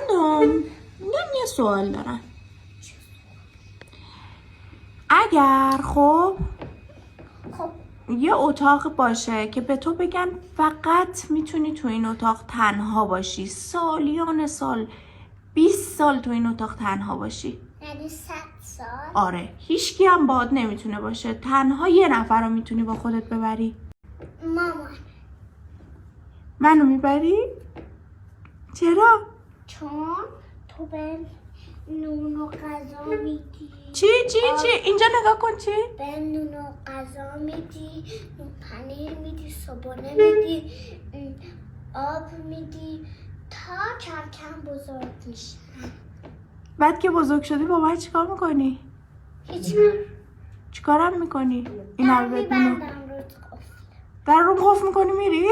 گندم من یه سوال دارم. اگر خب یه اتاق باشه که به تو بگن فقط میتونی تو این اتاق تنها باشی، سالیان سال، 20 سال تو این اتاق تنها باشی. یعنی 100 سال؟ آره، هیچکی هم باهات نمیتونه باشه، تنها یه نفر رو میتونی با خودت ببری. مامان. منو میبری؟ چرا؟ چون تو به نون و غذا میدی. چی؟ اینجا نگاه کن چی؟ به نون و غذا میدی، پنیر میدی، صبحونه میدی، آب میدی تا کم کم بزرگ میشن. بعد که بزرگ شدی با من چیکار میکنی؟ هیچ چیکارم میکنی؟ این در همه بهت نونو میبندم رو قفل. در رو قفل میکنی میری؟